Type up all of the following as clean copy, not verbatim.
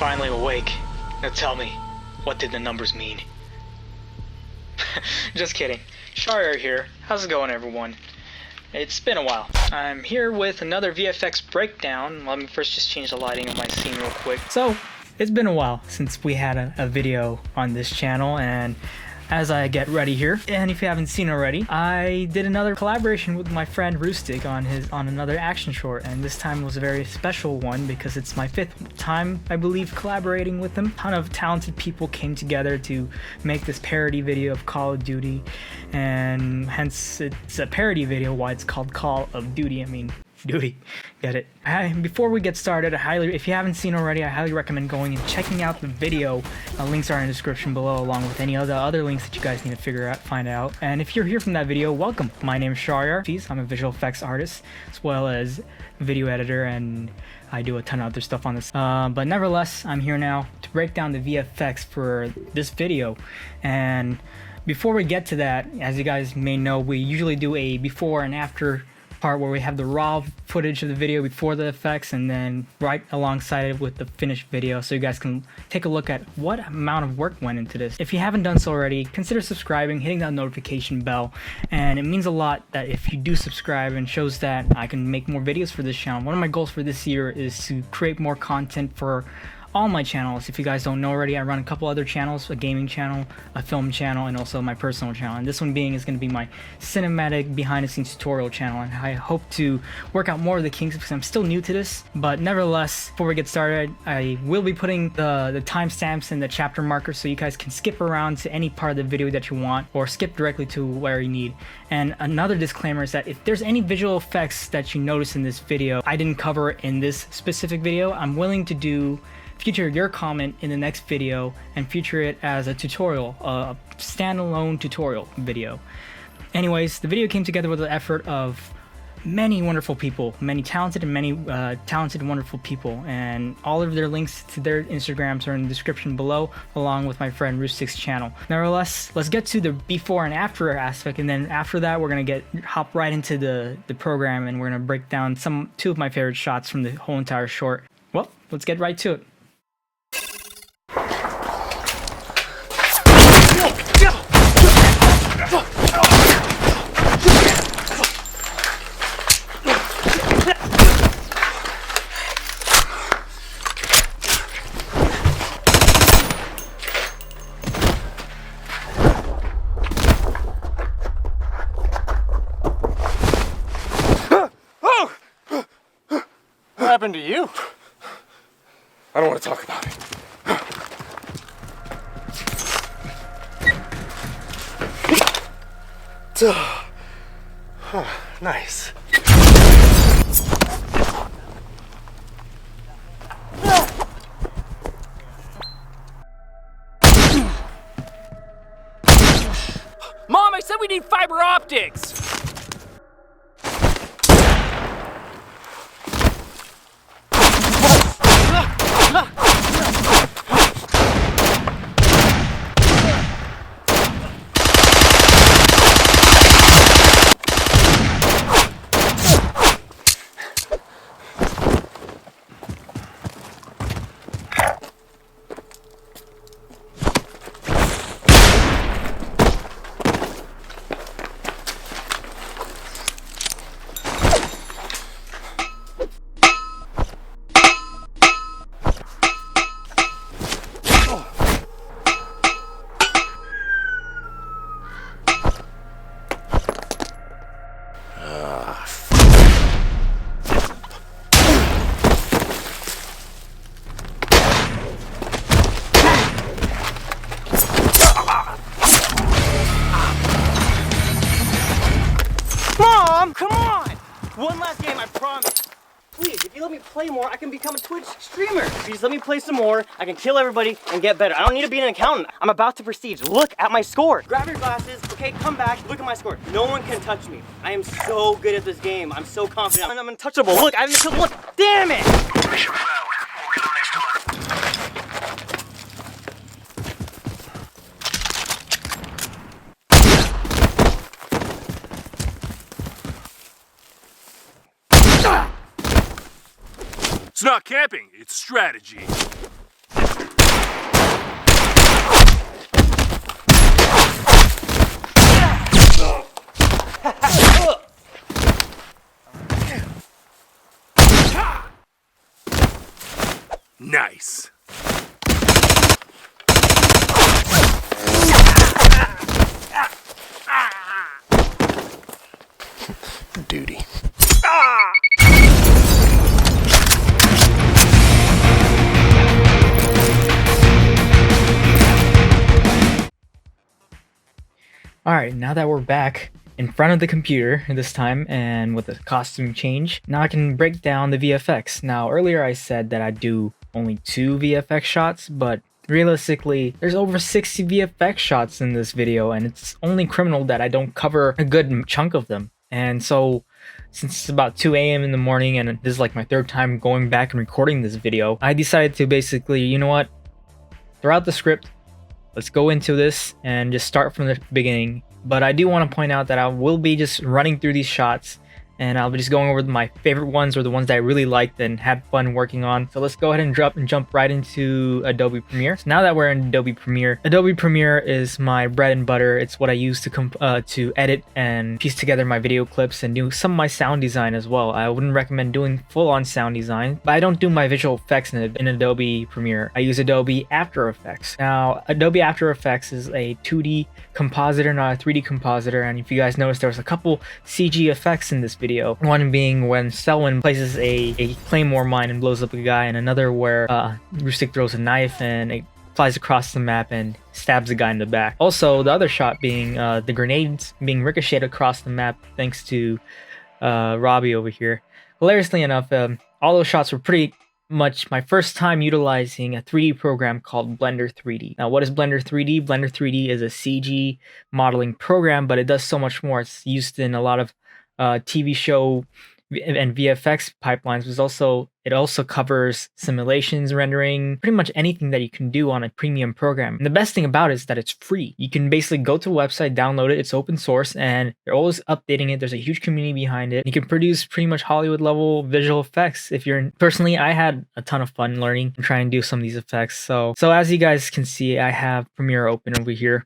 finally awake. Now tell me, what did the numbers mean? Just kidding. Shariar here. How's it going, everyone? It's been a while. I'm here with another VFX breakdown. Let me first just change the lighting of my scene real quick. So, it's been a while since we had a video on this channel, and as I get ready here, and if you haven't seen already, I did another collaboration with my friend Ruustic on another action short, and this time was a very special one because it's my 5th time, I believe, collaborating with him. A ton of talented people came together to make this parody video of Call of Duty, and hence it's a parody video why it's called Call of Duty. I mean, Doody, get it? Before we get started, if you haven't seen already, I highly recommend going and checking out the video. Links are in the description below, along with any other links that you guys need to find out. And if you're here from that video, welcome. My name is Shariar. I'm a visual effects artist, as well as video editor, and I do a ton of other stuff on this. But nevertheless, I'm here now to break down the VFX for this video. And before we get to that, as you guys may know, we usually do a before and after part where we have the raw footage of the video before the effects, and then right alongside it with the finished video, so you guys can take a look at what amount of work went into this. If you haven't done so already, consider subscribing, hitting that notification bell, and it means a lot that if you do subscribe, and shows that I can make more videos for this channel. One of my goals for this year is to create more content for all my channels. If you guys don't know already, I run a couple other channels, a gaming channel, a film channel, and also my personal channel. And this one is going to be my cinematic behind the scenes tutorial channel, and I hope to work out more of the kinks because I'm still new to this. But nevertheless, before we get started, I will be putting the timestamps and the chapter markers so you guys can skip around to any part of the video that you want, or skip directly to where you need. And another disclaimer is that if there's any visual effects that you notice in this video I didn't cover in this specific video, I'm willing to feature your comment in the next video and feature it as a tutorial, a standalone tutorial video. Anyways, the video came together with the effort of many wonderful people, many talented and wonderful people, and all of their links to their Instagrams are in the description below, along with my friend Ruustic's channel. Nevertheless, let's get to the before and after aspect, and then after that we're gonna hop right into the program, and we're gonna break down two of my favorite shots from the whole entire short. Well, let's get right to it. What happened to you? I don't want to talk about it. Nice. Mom, I said we need fiber optics! Mom, come on! One last game, I promise. Please, if you let me play more, I can become a Twitch streamer. If you just let me play some more, I can kill everybody and get better. I don't need to be an accountant. I'm about to prestige. Look at my score. Grab your glasses, okay, come back, look at my score. No one can touch me. I am so good at this game. I'm so confident. I'm untouchable. Look, I haven't killed one. Damn it! Mission failed. We'll get them next time. It's not camping, it's strategy. Nice. Doody. Alright, now that we're back in front of the computer this time and with the costume change, now I can break down the VFX. Now earlier I said that I do only 2 VFX shots, but realistically there's over 60 VFX shots in this video, and it's only criminal that I don't cover a good chunk of them. And so since it's about 2 a.m. in the morning and this is like my 3rd time going back and recording this video, I decided to basically, you know what, throw out the script, let's go into this and just start from the beginning. But I do want to point out that I will be just running through these shots, and I'll be just going over my favorite ones or the ones that I really liked and had fun working on. So let's go ahead and jump right into Adobe Premiere. So now that we're in Adobe Premiere is my bread and butter. It's what I use to edit and piece together my video clips and do some of my sound design as well. I wouldn't recommend doing full-on sound design, but I don't do my visual effects in Adobe Premiere. I use Adobe After Effects. Now, Adobe After Effects is a 2D compositor, not a 3D compositor, and if you guys notice, there's a couple CG effects in this video. One being when Selwyn places a Claymore mine and blows up a guy, and another where Ruustic throws a knife and it flies across the map and stabs a guy in the back. Also, the other shot being the grenades being ricocheted across the map thanks to Robbie over here. Hilariously enough, all those shots were pretty much my first time utilizing a 3D program called Blender 3D. Now, what is Blender 3D? Blender 3D is a CG modeling program, but it does so much more. It's used in a lot of TV show and VFX pipelines. It also covers simulations, rendering, pretty much anything that you can do on a premium program. And the best thing about it is that it's free. You can basically go to a website, download it, it's open source, and they're always updating it. There's a huge community behind it. You can produce pretty much Hollywood level visual effects. Personally, I had a ton of fun learning and trying to do some of these effects. So as you guys can see, I have Premiere open over here.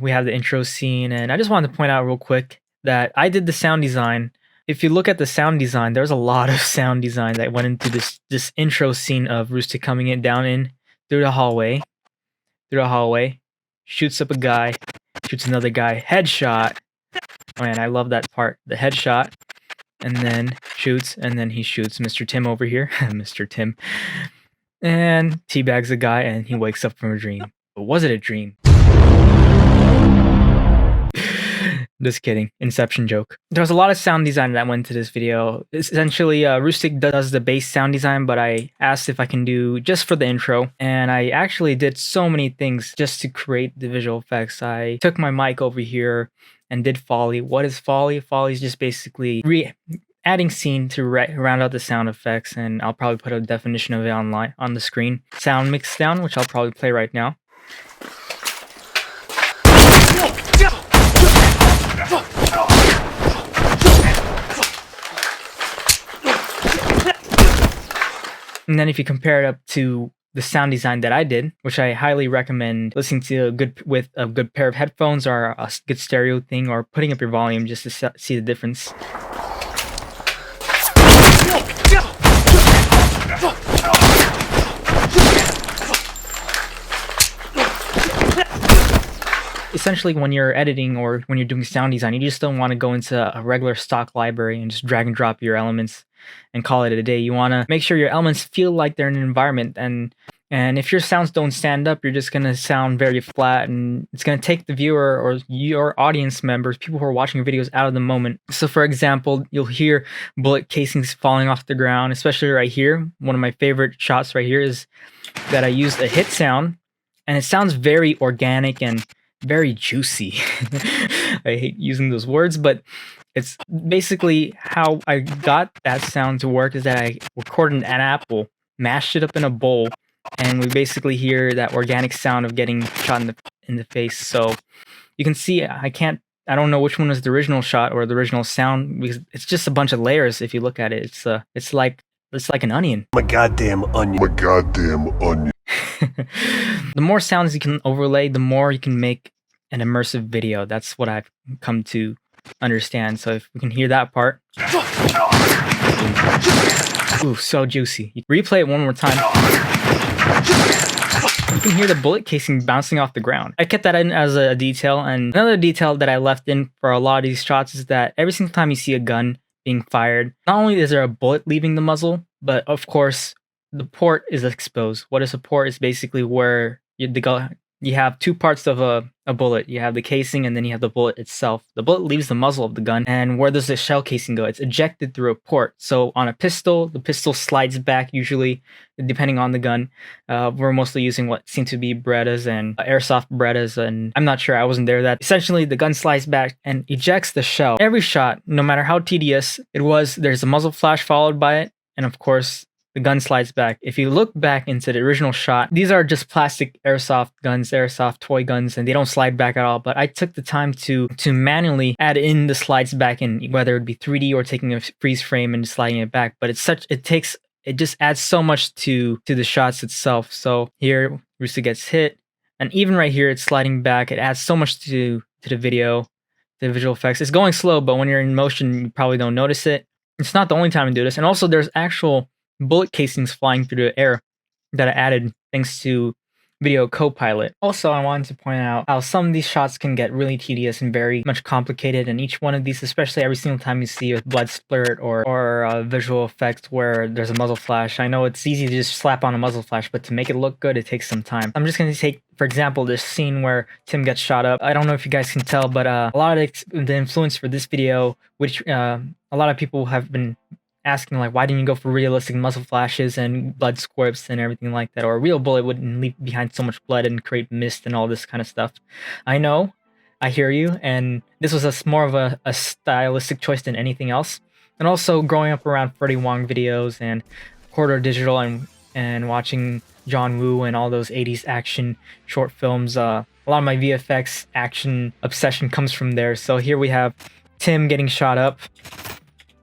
We have the intro scene, and I just wanted to point out real quick that I did the sound design. If you look at the sound design, there's a lot of sound design that went into this intro scene of Ruustic coming through the hallway, shoots up a guy, shoots another guy, headshot. Oh man, I love that part. The headshot, and then shoots, and then he shoots Mr. Tim over here, Mr. Tim, and teabags a guy, and he wakes up from a dream. But was it a dream? Just kidding. Inception joke. There's a lot of sound design that went into this video. Essentially, Ruustic does the base sound design, but I asked if I can do just for the intro. And I actually did so many things just to create the visual effects. I took my mic over here and did Foley. What is Foley? Foley is just basically adding scene to round out the sound effects. And I'll probably put a definition of it on the screen. Sound mix down, which I'll probably play right now. And then if you compare it up to the sound design that I did, which I highly recommend listening to with a good pair of headphones or a good stereo thing, or putting up your volume just to see the difference. Essentially, when you're editing or when you're doing sound design, you just don't want to go into a regular stock library and just drag and drop your elements and call it a day. You want to make sure your elements feel like they're in an environment, and if your sounds don't stand up, you're just going to sound very flat, and it's going to take the viewer or your audience members, people who are watching your videos, out of the moment. So for example, you'll hear bullet casings falling off the ground, especially right here. One of my favorite shots right here is that I used a hit sound, and it sounds very organic and very juicy. I hate using those words, but it's basically how I got that sound to work, is that I recorded an apple, mashed it up in a bowl, and we basically hear that organic sound of getting shot in the face. So you can see I don't know which one was the original shot or the original sound, because it's just a bunch of layers. If you look at it, it's like an onion. My goddamn onion. My goddamn onion. The more sounds you can overlay, the more you can make an immersive video. That's what I've come to understand. So if we can hear that part. Ooh, so juicy. Replay it one more time. You can hear the bullet casing bouncing off the ground. I kept that in as a detail, and another detail that I left in for a lot of these shots is that every single time you see a gun being fired, not only is there a bullet leaving the muzzle, but of course, the port is exposed. What is a port is basically where you have two parts of a bullet. You have the casing and then you have the bullet itself. The bullet leaves the muzzle of the gun, and where does the shell casing go? It's ejected through a port. So on a pistol, the pistol slides back usually, depending on the gun. We're mostly using what seem to be Berettas and airsoft Berettas, and I'm not sure, I wasn't there. That essentially the gun slides back and ejects the shell. Every shot, no matter how tedious it was, there's a muzzle flash followed by it, and of course, the gun slides back. If you look back into the original shot, these are just plastic airsoft guns, airsoft toy guns, and they don't slide back at all. But I took the time to manually add in the slides back in, whether it be 3D or taking a freeze frame and sliding it back. But it just adds so much to the shots itself. So here, Ruustic gets hit, and even right here, it's sliding back. It adds so much to the video, the visual effects. It's going slow, but when you're in motion, you probably don't notice it. It's not the only time to do this. And also, there's actual bullet casings flying through the air that I added thanks to Video Copilot. Also, I wanted to point out how some of these shots can get really tedious and very much complicated, and each one of these, especially every single time you see a blood splurt or a visual effect where there's a muzzle flash. I know it's easy to just slap on a muzzle flash, but to make it look good, it takes some time. I'm just going to take, for example, this scene where Tim gets shot up. I don't know if you guys can tell, but a lot of the influence for this video, which a lot of people have been asking, like, why didn't you go for realistic muzzle flashes and blood squibs and everything like that, or a real bullet wouldn't leave behind so much blood and create mist and all this kind of stuff. I know, I hear you, and this was more of a stylistic choice than anything else. And also, growing up around Freddie Wong videos and Corridor Digital and watching John Woo and all those 80s action short films, a lot of my VFX action obsession comes from there. So here we have Tim getting shot up,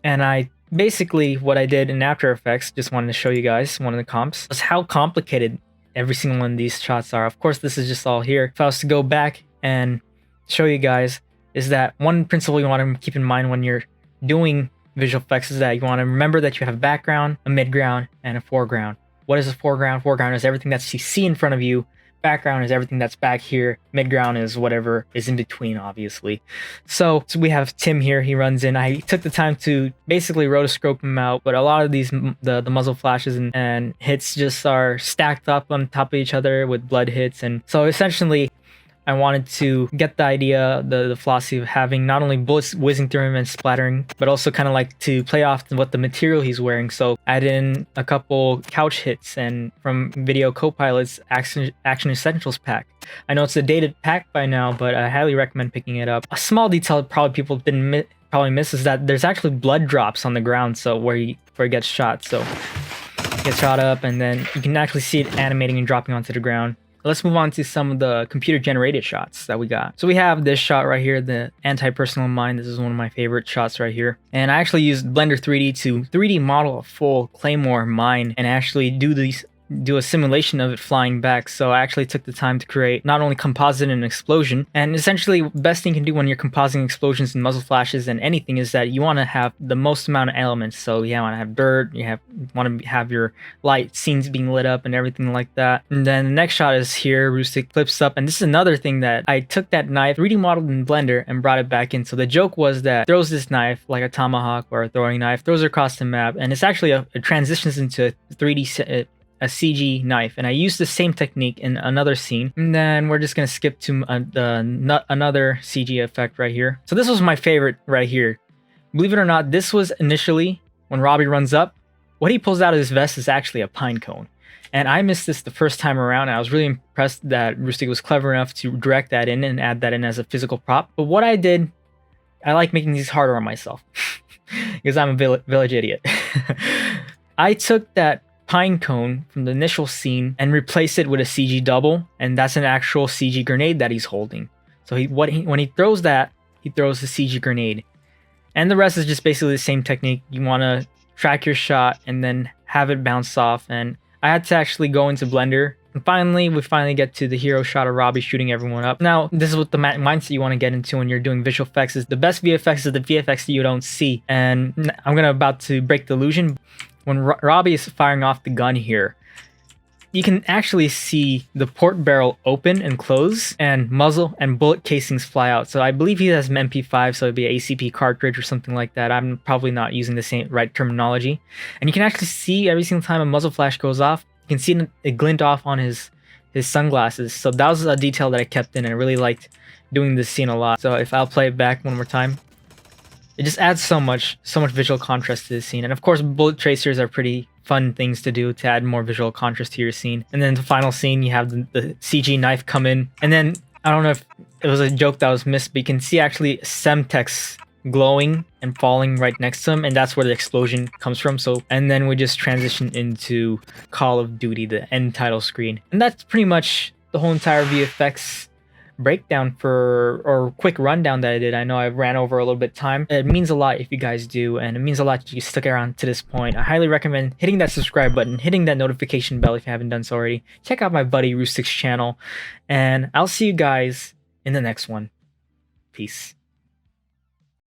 and basically, what I did in After Effects, just wanted to show you guys one of the comps, was how complicated every single one of these shots are. Of course, this is just all here. If I was to go back and show you guys, is that one principle you want to keep in mind when you're doing visual effects is that you want to remember that you have a background, a midground, and a foreground. What is a foreground? Foreground is everything that you see in front of you. Background is everything that's back here. Midground is whatever is in between, obviously. So we have Tim here. He runs in. I took the time to basically rotoscope him out, but a lot of these, the muzzle flashes and hits just are stacked up on top of each other with blood hits. And so essentially, I wanted to get the idea, the philosophy of having not only bullets whizzing through him and splattering, but also kind of like to play off what the material he's wearing. So add in a couple couch hits and from Video Copilot's Action Essentials pack. I know it's a dated pack by now, but I highly recommend picking it up. A small detail probably people didn't probably miss is that there's actually blood drops on the ground, so where he gets shot. So he gets shot up, and then you can actually see it animating and dropping onto the ground. Let's move on to some of the computer-generated shots that we got. So we have this shot right here, the anti-personal mine. This is one of my favorite shots right here. And I actually used Blender 3D to 3D model a full Claymore mine and actually do a simulation of it flying back. So I actually took the time to create not only composite and explosion, and essentially the best thing you can do when you're compositing explosions and muzzle flashes and anything is that you want to have the most amount of elements. So you want to have dirt, you want to have your light scenes being lit up and everything like that. And then the next shot is here, Ruustic flips up, and this is another thing that I took that knife, 3D modeled in Blender, and brought it back in. So the joke was that throws this knife like a tomahawk or a throwing knife, throws it across the map, and it's actually it transitions into a CG knife, and I used the same technique in another scene. And then we're just gonna skip to another CG effect right here. So this was my favorite right here. Believe it or not, this was initially when Robbie runs up. What he pulls out of his vest is actually a pine cone. And I missed this the first time around. And I was really impressed that Ruustic was clever enough to direct that in and add that in as a physical prop. But what I did, I like making these harder on myself because I'm a village idiot. I took that pine cone from the initial scene and replace it with a CG double, and that's an actual CG grenade that he's holding. So when he throws that, he throws the CG grenade, and the rest is just basically the same technique. You want to track your shot and then have it bounce off, and I had to actually go into Blender, and we finally get to the hero shot of Robbie shooting everyone up. Now, this is what the mindset you want to get into when you're doing visual effects. Is the best VFX is the VFX that you don't see, and I'm about to break the illusion. When Robbie is firing off the gun here, you can actually see the port barrel open and close, and muzzle and bullet casings fly out. So I believe he has an MP5, so it'd be an ACP cartridge or something like that. I'm probably not using the same right terminology. And you can actually see every single time a muzzle flash goes off, you can see it glint off on his sunglasses. So that was a detail that I kept in, and I really liked doing this scene a lot. So if I'll play it back one more time, it just adds so much visual contrast to the scene. And of course, bullet tracers are pretty fun things to do to add more visual contrast to your scene. And then the final scene, you have the CG knife come in. And then, I don't know if it was a joke that was missed, but you can see actually Semtex glowing and falling right next to him. And that's where the explosion comes from. So, and then we just transition into Call of Duty, the end title screen. And that's pretty much the whole entire VFX breakdown or quick rundown that I did. I know I ran over a little bit time. It means a lot if you guys do, and it means a lot that you stuck around to this point. I highly recommend hitting that subscribe button, hitting that notification bell if you haven't done so already. Check out my buddy Ruustic's channel, and I'll see you guys in the next one. Peace.